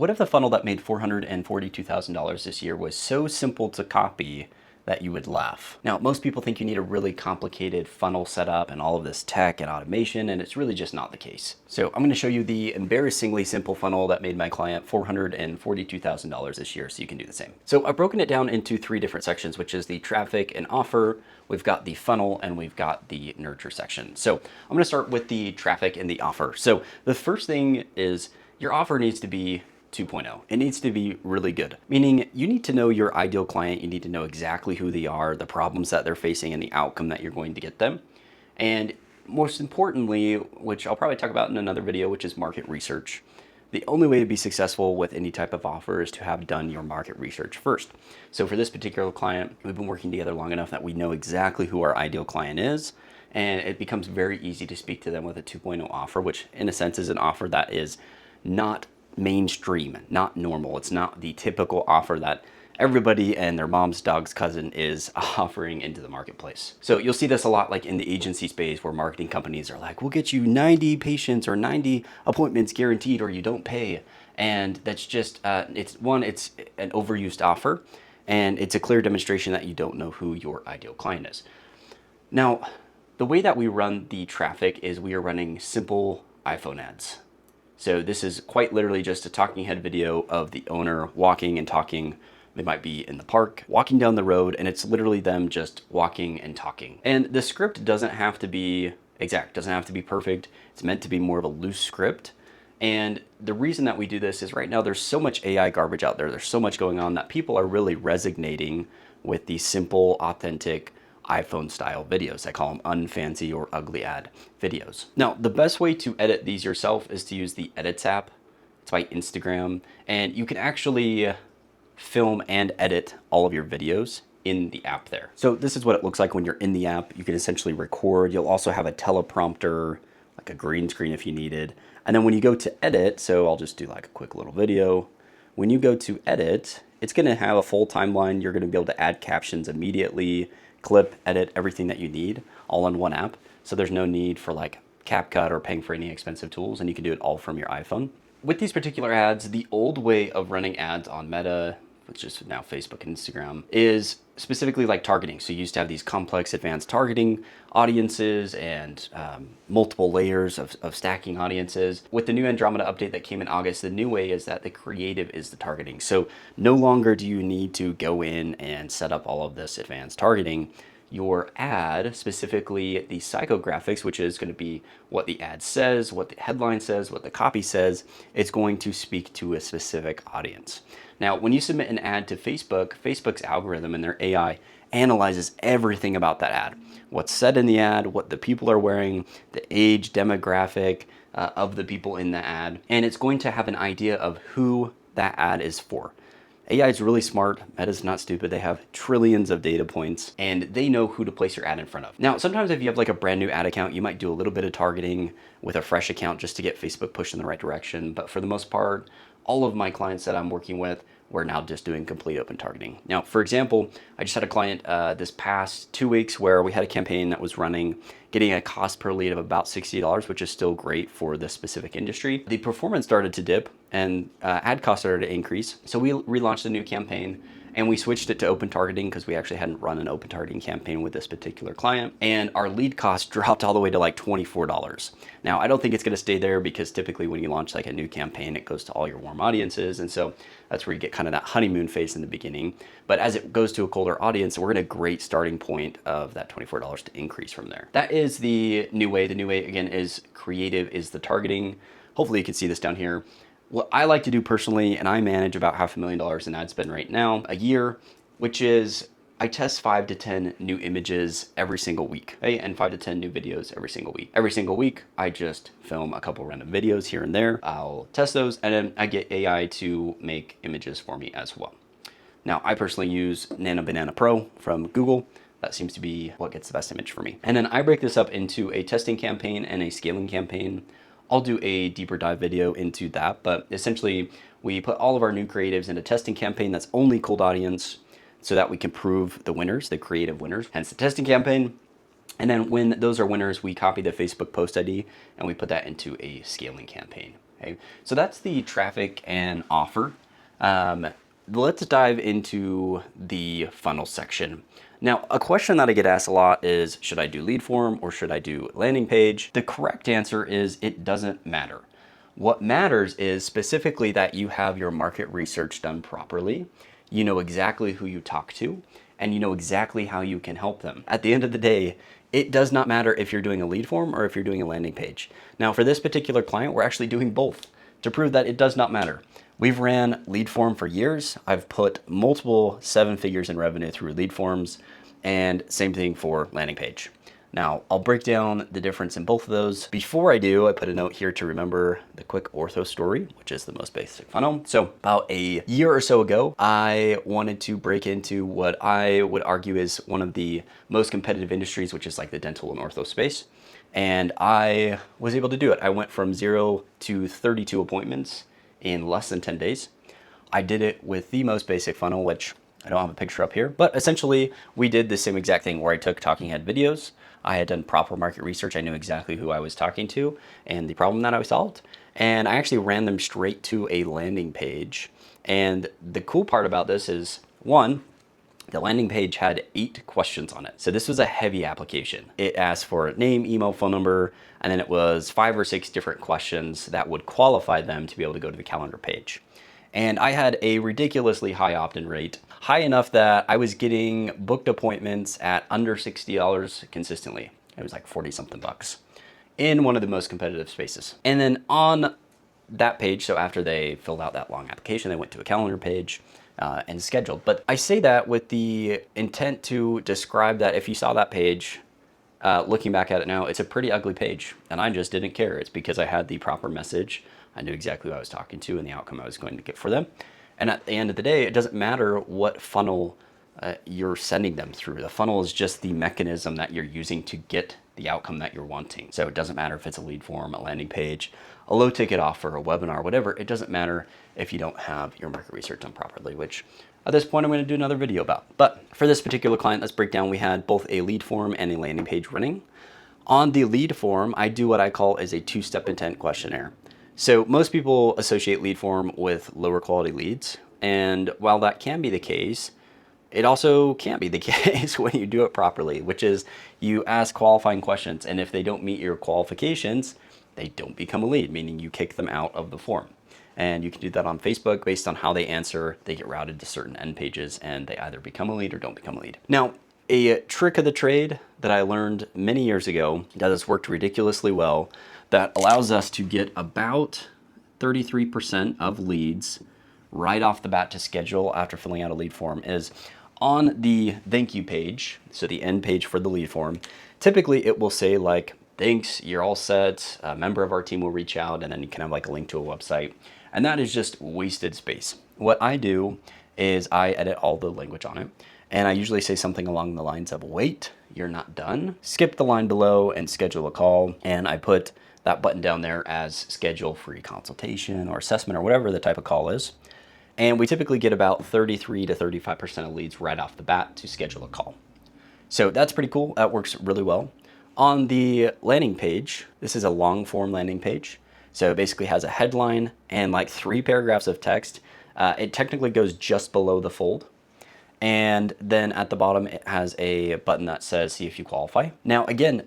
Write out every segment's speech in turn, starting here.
what if the funnel that made $442,000 this year was so simple to copy that you would laugh? Now, most people think you need a really complicated funnel setup and all of this tech and automation, and it's really just not the case. So I'm going to show you the embarrassingly simple funnel that made my client $442,000 this year, so you can do the same. So I've broken it down into 3 different sections, which is the traffic and offer, we've got the funnel, and we've got the nurture section. So I'm going to start with the traffic and the offer. So the first thing is your offer needs to be 2.0. It needs to be really good, meaning you need to know your ideal client. You need to know exactly who they are, the problems that they're facing, and the outcome that you're going to get them. And most importantly, which I'll probably talk about in another video, which is market research. The only way to be successful with any type of offer is to have done your market research first. So for this particular client, we've been working together long enough that we know exactly who our ideal client is, and it becomes very easy to speak to them with a 2.0 offer, which in a sense is an offer that is not mainstream, not normal. It's not the typical offer that everybody and their mom's dog's cousin is offering into the marketplace. So you'll see this a lot like in the agency space where marketing companies are like, we'll get you 90 patients or 90 appointments guaranteed or you don't pay. And that's just, it's an overused offer, and it's a clear demonstration that you don't know who your ideal client is. Now, the way that we run the traffic is we are running simple iPhone ads. So this is quite literally just a talking head video of the owner walking and talking. They might be in the park, walking down the road, and it's literally them just walking and talking. And the script doesn't have to be exact, doesn't have to be perfect. It's meant to be more of a loose script. And the reason that we do this is right now there's so much AI garbage out there. There's so much going on that people are really resonating with these simple, authentic, iPhone style videos. I call them unfancy or ugly ad videos. Now, the best way to edit these yourself is to use the Edits app. It's by Instagram, and you can actually film and edit all of your videos in the app there. So this is what it looks like when you're in the app. You can essentially record. You'll also have a teleprompter, like a green screen if you needed. And then when you go to edit, so I'll just do like a quick little video. When you go to edit, it's gonna have a full timeline. You're gonna be able to add captions immediately, clip, edit, everything that you need all in one app. So there's no need for like CapCut or paying for any expensive tools, and you can do it all from your iPhone. With these particular ads, the old way of running ads on Meta, which is now Facebook and Instagram, is specifically like targeting. So you used to have these complex advanced targeting audiences and multiple layers of stacking audiences. With the new Andromeda update that came in August, the new way is that the creative is the targeting. So no longer do you need to go in and set up all of this advanced targeting. Your ad, specifically the psychographics, which is going to be what the ad says, what the headline says, what the copy says, it's going to speak to a specific audience. Now, when you submit an ad to Facebook, Facebook's algorithm and their AI analyzes everything about that ad. What's said in the ad, what the people are wearing, the age demographic of the people in the ad, and it's going to have an idea of who that ad is for. AI is really smart. Meta's not stupid. They have trillions of data points, and they know who to place your ad in front of. Now, sometimes if you have like a brand new ad account, you might do a little bit of targeting with a fresh account just to get Facebook pushed in the right direction. But for the most part, all of my clients that I'm working with, we're now just doing complete open targeting. Now, for example, I just had a client this past 2 weeks where we had a campaign that was running, getting a cost per lead of about $60, which is still great for this specific industry. The performance started to dip and ad costs started to increase. So we relaunched a new campaign and we switched it to open targeting because we actually hadn't run an open targeting campaign with this particular client. And our lead cost dropped all the way to like $24. Now, I don't think it's gonna stay there because typically when you launch like a new campaign, it goes to all your warm audiences. And so that's where you get kind of that honeymoon phase in the beginning. But as it goes to a colder audience, we're at a great starting point of that $24 to increase from there. That is the new way. The new way, again, is creative, is the targeting. Hopefully you can see this down here. What I like to do personally, and I manage about $500,000 in ad spend right now a year, which is I test 5 to 10 new images every single week, okay? And 5 to 10 new videos every single week. Every single week, I just film a couple random videos here and there. I'll test those, and then I get AI to make images for me as well. Now, I personally use Nano Banana Pro from Google. That seems to be what gets the best image for me. And then I break this up into a testing campaign and a scaling campaign. I'll do a deeper dive video into that, but essentially we put all of our new creatives in a testing campaign that's only cold audience so that we can prove the winners, the creative winners, hence the testing campaign. And then when those are winners, we copy the Facebook post ID and we put that into a scaling campaign. Okay, so that's the traffic and offer. Let's dive into the funnel section. Now, a question that I get asked a lot is, should I do lead form or should I do landing page? The correct answer is it doesn't matter. What matters is specifically that you have your market research done properly. You know exactly who you talk to, and you know exactly how you can help them. At the end of the day, it does not matter if you're doing a lead form or if you're doing a landing page. Now, for this particular client, we're actually doing both to prove that it does not matter. We've ran lead form for years. I've put multiple 7 figures in revenue through lead forms, and same thing for landing page. Now, I'll break down the difference in both of those. Before I do, I put a note here to remember the quick ortho story, which is the most basic funnel. So about a year or so ago, I wanted to break into what I would argue is one of the most competitive industries, which is like the dental and ortho space. And I was able to do it. I went from 0 to 32 appointments in less than 10 days. I did it with the most basic funnel, which I don't have a picture up here, but essentially we did the same exact thing where I took talking head videos. I had done proper market research. I knew exactly who I was talking to and the problem that I solved. And I actually ran them straight to a landing page. And the cool part about this is, one, the landing page had 8 questions on it. So this was a heavy application. It asked for name, email, phone number, and then it was 5 or 6 different questions that would qualify them to be able to go to the calendar page. And I had a ridiculously high opt-in rate, high enough that I was getting booked appointments at under $60 consistently. It was like 40 something bucks in one of the most competitive spaces. And then on that page, so after they filled out that long application, they went to a calendar page and scheduled. But I say that with the intent to describe that if you saw that page, looking back at it now, it's a pretty ugly page, and I just didn't care. It's because I had the proper message. I knew exactly who I was talking to and the outcome I was going to get for them. And at the end of the day, it doesn't matter what funnel you're sending them through. The funnel is just the mechanism that you're using to get the outcome that you're wanting. So it doesn't matter if it's a lead form, a landing page, a low ticket offer, a webinar, whatever. It doesn't matter if you don't have your market research done properly, which at this point I'm going to do another video about. But for this particular client, let's break down. We had both a lead form and a landing page running. On the lead form, I do what I call is a 2-step intent questionnaire. So most people associate lead form with lower quality leads. And while that can be the case, it also can't be the case when you do it properly, which is you ask qualifying questions. And if they don't meet your qualifications, they don't become a lead, meaning you kick them out of the form. And you can do that on Facebook based on how they answer. They get routed to certain end pages and they either become a lead or don't become a lead. Now, a trick of the trade that I learned many years ago that has worked ridiculously well that allows us to get about 33% of leads right off the bat to schedule after filling out a lead form is on the thank you page, so the end page for the lead form. Typically it will say like, thanks, you're all set, a member of our team will reach out, and then you can have like a link to a website. And that is just wasted space. What I do is I edit all the language on it. And I usually say something along the lines of, wait, you're not done. Skip the line below and schedule a call. And I put that button down there as schedule free consultation or assessment or whatever the type of call is. And we typically get about 33 to 35% of leads right off the bat to schedule a call. So that's pretty cool. That works really well. On the landing page, this is a long form landing page. So it basically has a headline and like 3 paragraphs of text. It technically goes just below the fold. And then at the bottom, it has a button that says, see if you qualify. Now, again,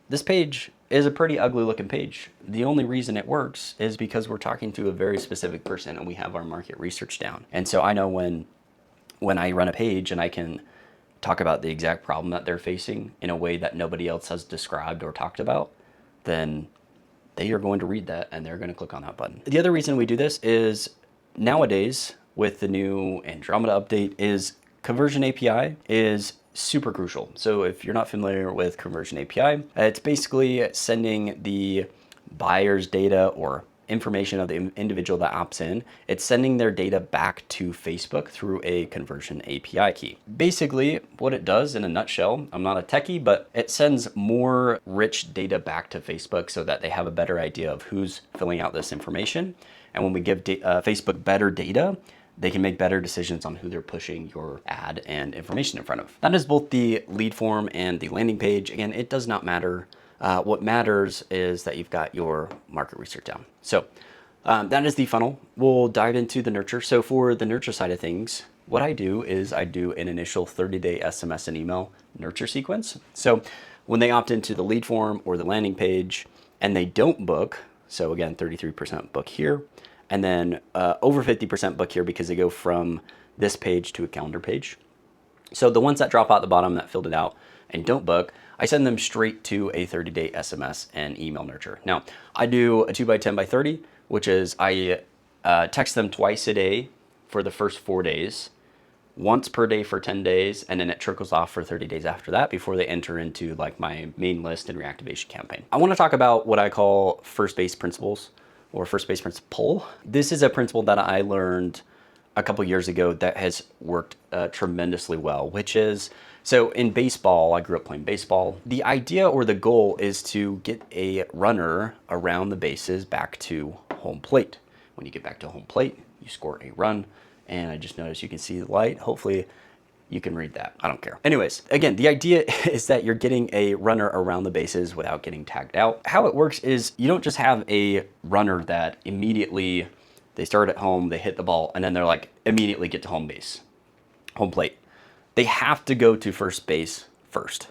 this page is a pretty ugly looking page. The only reason it works is because we're talking to a very specific person and we have our market research down. And so I know when I run a page and I can talk about the exact problem that they're facing in a way that nobody else has described or talked about, then they are going to read that and they're going to click on that button. The other reason we do this is nowadays with the new Andromeda update is Conversion API is super crucial. So if you're not familiar with Conversion API, it's basically sending the buyer's data or information of the individual that opts in. It's sending their data back to Facebook through a Conversion API key. Basically, what it does in a nutshell, I'm not a techie, but it sends more rich data back to Facebook so that they have a better idea of who's filling out this information. And when we give Facebook better data, they can make better decisions on who they're pushing your ad and information in front of. That is both the lead form and the landing page. Again, it does not matter. What matters is that you've got your market research down. So That is the funnel. We'll dive into the nurture. So for the nurture side of things, what I do is I do an initial 30-day SMS and email nurture sequence. So when they opt into the lead form or the landing page and they don't book, so again, 33% book here, and then over 50% book here because they go from this page to a calendar page. So the ones that drop out the bottom that filled it out and don't book, I send them straight to a 30-day SMS and email nurture. Now, I do a 2x10x30, which is I text them twice a day for the first 4 days, once per day for 10 days, and then it trickles off for 30 days after that before they enter into like my main list and reactivation campaign. I want to talk about what I call first base principles or first base principle. This is a principle that I learned a couple years ago that has worked tremendously well, which is, so in baseball, I grew up playing baseball. The idea or the goal is to get a runner around the bases back to home plate. When you get back to home plate, you score a run. And I just noticed you can see the light. Hopefully you can read that. I don't care. Anyways, again, the idea is that you're getting a runner around the bases without getting tagged out. How it works is you don't just have a runner that immediately they start at home, they hit the ball, and then they're like immediately get to home base, home plate. They have to go to first base first,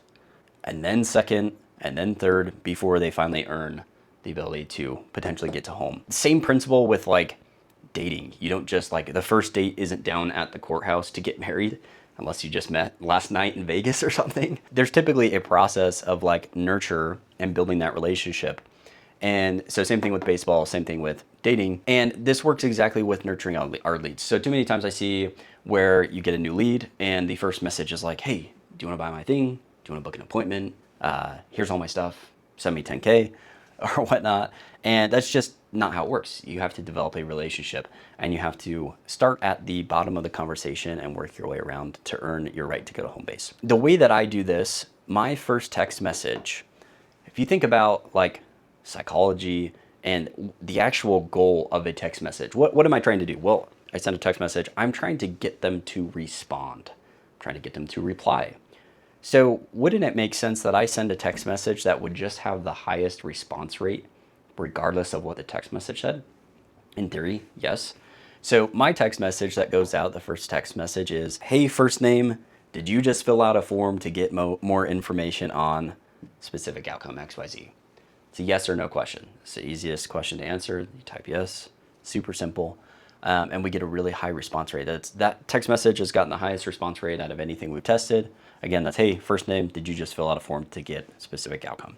and then second, and then third before they finally earn the ability to potentially get to home. Same principle with like dating. You don't just like, the first date isn't down at the courthouse to get married unless you just met last night in Vegas or something. There's typically a process of like nurture and building that relationship. And so same thing with baseball, same thing with dating. And this works exactly with nurturing our leads. So too many times I see where you get a new lead and the first message is like, hey, do you want to buy my thing? Do you want to book an appointment? Here's all my stuff. Send me 10K or whatnot. And that's just not how it works. You have to develop a relationship and you have to start at the bottom of the conversation and work your way around to earn your right to go to home base. The way that I do this, my first text message, if you think about like psychology and the actual goal of a text message, what am I trying to do? Well, I send a text message. I'm trying to get them to respond. I'm trying to get them to reply. So wouldn't it make sense that I send a text message that would just have the highest response rate regardless of what the text message said? In theory, yes. So my text message that goes out, the first text message is, hey, first name, did you just fill out a form to get more information on specific outcome XYZ? It's a yes or no question. It's the easiest question to answer. You type yes, super simple. And we get a really high response rate. That text message has gotten the highest response rate out of anything we've tested. Again, that's, hey, first name, did you just fill out a form to get specific outcome?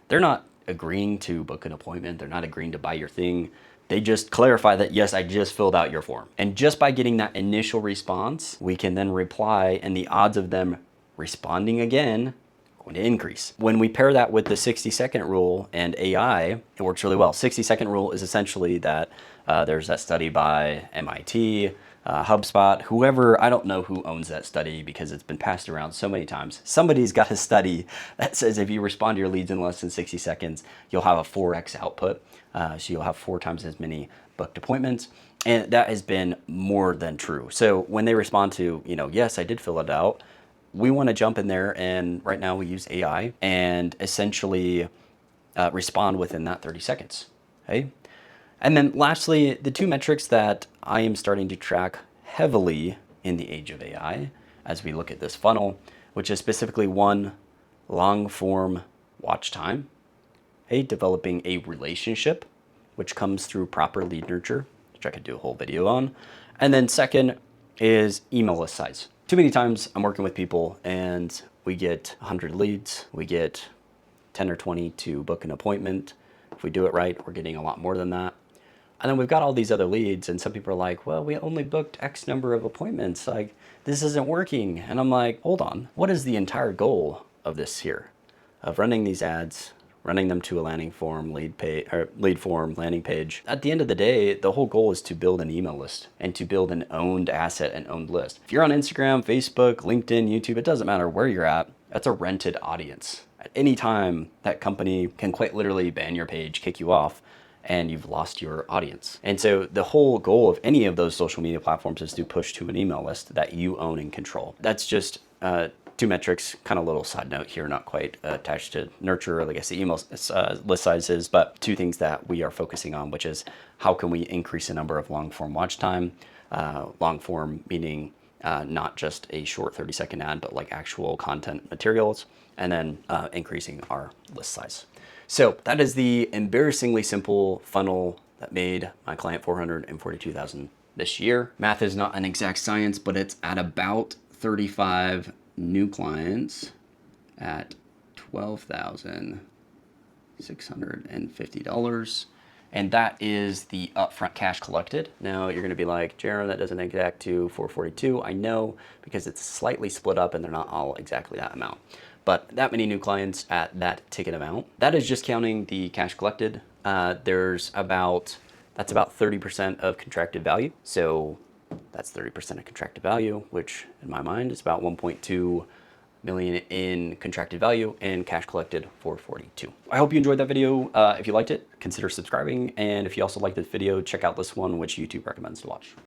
They're not agreeing to book an appointment. They're not agreeing to buy your thing. They just clarify that, yes, I just filled out your form. And just by getting that initial response, we can then reply and the odds of them responding again are going to increase. When we pair that with the 60-second rule and AI, it works really well. 60-second rule is essentially that there's that study by MIT, HubSpot, whoever, I don't know who owns that study because it's been passed around so many times. Somebody's got a study that says if you respond to your leads in less than 60 seconds, you'll have a 4x output. So you'll have 4 times as many booked appointments. And that has been more than true. So when they respond to, yes, I did fill it out, we want to jump in there. And right now we use AI and essentially respond within that 30 seconds. Okay. And then lastly, the 2 metrics that I am starting to track heavily in the age of AI as we look at this funnel, which is specifically 1, long form watch time, developing a relationship, which comes through proper lead nurture, which I could do a whole video on. And then second is email list size. Too many times I'm working with people and we get 100 leads, we get 10 or 20 to book an appointment. If we do it right, we're getting a lot more than that. And then we've got all these other leads and some people are like, well, we only booked X number of appointments. Like, this isn't working. And I'm like, hold on. What is the entire goal of this here? Of running these ads, running them to a landing form, lead form, landing page. At the end of the day, the whole goal is to build an email list and to build an owned asset and owned list. If you're on Instagram, Facebook, LinkedIn, YouTube, it doesn't matter where you're at. That's a rented audience. At any time, that company can quite literally ban your page, kick you off, and you've lost your audience. And so the whole goal of any of those social media platforms is to push to an email list that you own and control. That's just 2 metrics, kind of little side note here, not quite attached to nurture, like I guess the email list sizes, but 2 things that we are focusing on, which is how can we increase the number of long form watch time, long form meaning not just a short 30-second ad, but like actual content materials, and then increasing our list size. So that is the embarrassingly simple funnel that made my client $442,000 this year. Math is not an exact science, but it's at about 35 new clients at $12,650. And that is the upfront cash collected. Now you're gonna be like, Jarem, that doesn't exact to 442. I know, because it's slightly split up and they're not all exactly that amount. But that many new clients at that ticket amount, that is just counting the cash collected. That's about 30% of contracted value. So that's 30% of contracted value, which in my mind is about 1.2 million in contracted value and cash collected 442. I hope you enjoyed that video. If you liked it, consider subscribing. And if you also liked this video, check out this one, which YouTube recommends to watch.